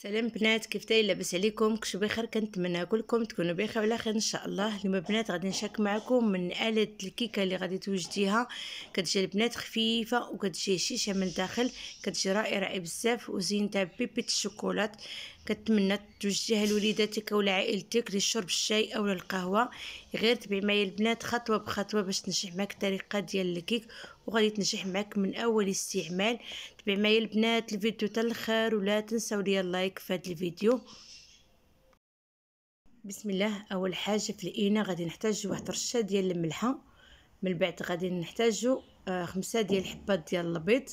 سلام بنات، كيف داير؟ لاباس عليكم؟ كلشي بخير؟ كنتمنى كلكم تكونوا بخير وعلى خير ان شاء الله. اليوم بنات غادي نشارك معكم من آلة الكيكه اللي غادي توجديها. كتجي البنات خفيفه وكتجي هشيشه من الداخل، كتجي رائعه بزاف وزينتها ببيبيت الشوكولات. كنتمنى توجديها لوليداتك او لعائلتك لشرب الشاي او القهوه. غير تبعي معايا البنات خطوه بخطوه باش تنجح معك الطريقه ديال الكيك وغادي تنجح معك من اول استعمال. تبعي معايا البنات الفيديو حتى الاخر ولا تنساو ليا اللايك في هذا الفيديو. بسم الله. اول حاجه في الاناء غادي نحتاج واحد رشه ديال الملحه، من بعد غادي نحتاجو 5 ديال الحبات ديال البيض،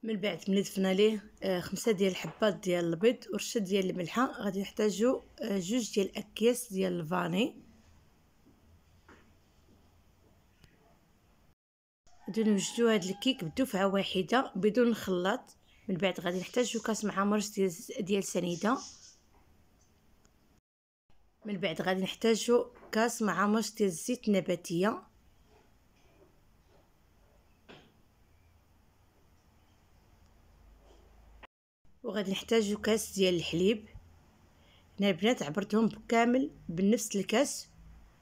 من بعد ملي ضفنا ليه 5 ديال الحبات ديال البيض ورشه ديال الملحه غادي نحتاجو 2 ديال الاكياس ديال الفاني. غادي نوجدو هاد الكيك بدفعه واحده بدون الخلاط. من بعد غادي نحتاجو كاس مع مرش ديال سنيده. من بعد غادي نحتاجو كاس مع مرش ديال الزيت النباتيه. وغادي نحتاجو كاس ديال الحليب. هنا البنات عبرتهم بكامل بنفس الكاس،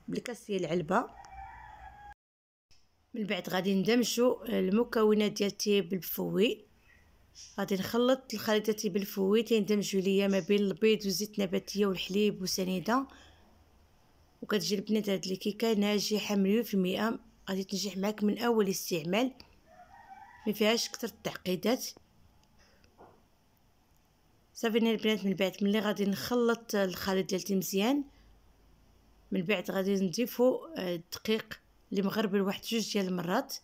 بالكاس ديال العلبه. من بعد غادي ندمجو المكونات ديال الطياب الفوي. غادي نخلط الخليط ديال الطياب الفوي تندمجو ليا ما بين البيض والزيت النباتيه والحليب وسنيده، وكتجي البنات هاد الكيكه ناجحه 100%. غادي تنجح معك من اول استعمال، ما فيهاش كتر التعقيدات. صافي البنات من بعد ملي غادي نخلط الخليط ديالتي مزيان، من بعد غادي نضيفو الدقيق اللي مغربل واحد 2 ديال المرات.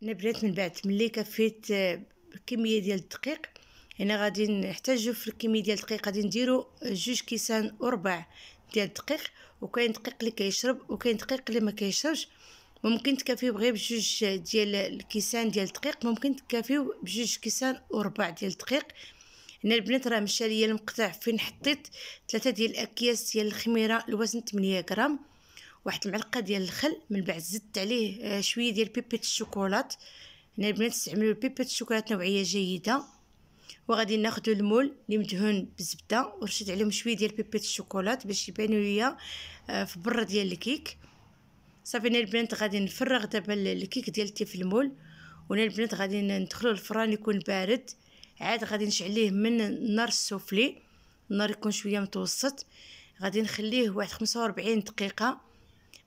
البنات من بعد ملي كفيت الكميه ديال الدقيق، هنا غادي نحتاجو في الكميه ديال الدقيق غادي نديرو 2 كيسان وربع ديال الدقيق. وكاين دقيق اللي كيشرب وكاين دقيق اللي ما كيشربش. ممكن تكافيو غير بجوج ديال الكيسان ديال الدقيق، ممكن تكافيو بجوج كيسان وربع ديال الدقيق. هنا البنات راه مشى ليا المقطع فين حطيت 3 ديال الاكياس ديال الخميره الوزن 8 غرام، واحد المعلقه ديال الخل. من بعد زدت عليه شويه ديال بيبيت الشوكولات. هنا البنات استعملوا بيبيت الشوكولات نوعيه جيده. وغادي ناخذوا المول اللي مدهون بالزبده ورشيت عليهم شويه ديال بيبيت الشوكولات باش يبانوا ليا في برا ديال الكيك. صافي البنات غادي نفرغ دابا الكيك ديالتي في المول. وهنا البنات غادي ندخلوا الفران يكون بارد، عاد غادي نشعليه من النار السفلي، النار يكون شويه متوسط. غادي نخليه واحد 45 دقيقه.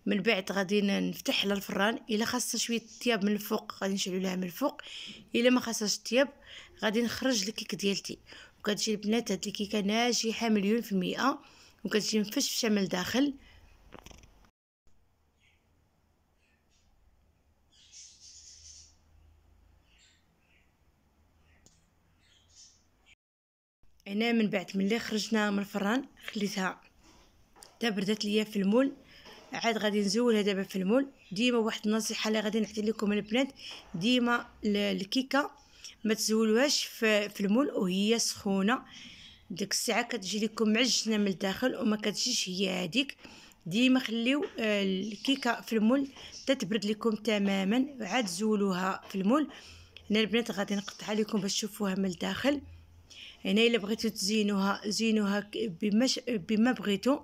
من بعد غادي نفتح على الفران. الا خاصه شويه الطياب من الفوق غادي نشعلو لها من الفوق، الا ما خاصهاش الطياب غادي نخرج الكيك ديالتي. وكتجي البنات هاد الكيكه ناجحه 100%. وكتجي مفشفشه من الداخل. هنا من بعد ملي خرجنا من الفران خليتها حتى بردات ليا في المول، عاد غادي نزولها دابا في المول. ديما واحد النصيحه اللي غادي نعطي لكم البنات، ديما الكيكه ما تزولوهاش في المول وهي سخونه، ديك الساعه كتجي لكم معجنه من الداخل وما كتجيش هي هذيك. ديما خليو الكيكه في المول تتبرد لكم تماما وعاد زولوها في المول. هنا البنات غادي نقطع لكم باش تشوفوها من الداخل. هنا الا بغيتو تزينوها زينوها بما بغيتو،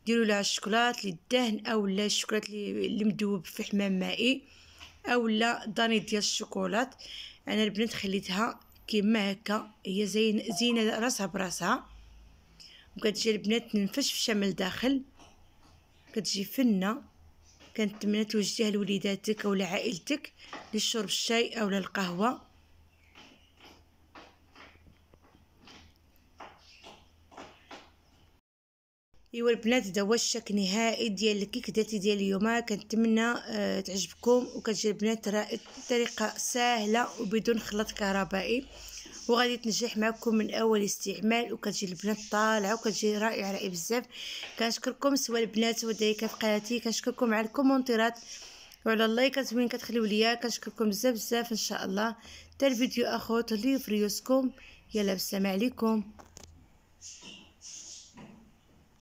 ديروا لها الشوكولات للدهن اولا الشوكولات اللي مذوب في حمام مائي اولا داني ديال الشوكولات. انا البنات خليتها كيما هكا، هي زينه راسها براسها، وكتجي البنات منفشفشه من الداخل، كتجي فنه. كنتمنى توجديها لوليداتك او لعائلتك لشرب الشاي او القهوه. ايوا البنات هذا هو الشكل النهائي ديال الكيك ديالتي ديال اليوم. كنتمنى تعجبكم، وكتجي البنات طريقه سهله وبدون خلاط كهربائي، وغادي تنجح معكم من اول استعمال، وكتجي البنات طالعه وكتجي رائعه بزاف. كنشكركم سوا البنات ودايكه في قناتي، كنشكركم على الكومونتيرات وعلى اللايكات وين كتخليو ليا، كنشكركم بزاف بزاف. ان شاء الله حتى الفيديو اخر لي فريوسكم. يلا بالسلام عليكم.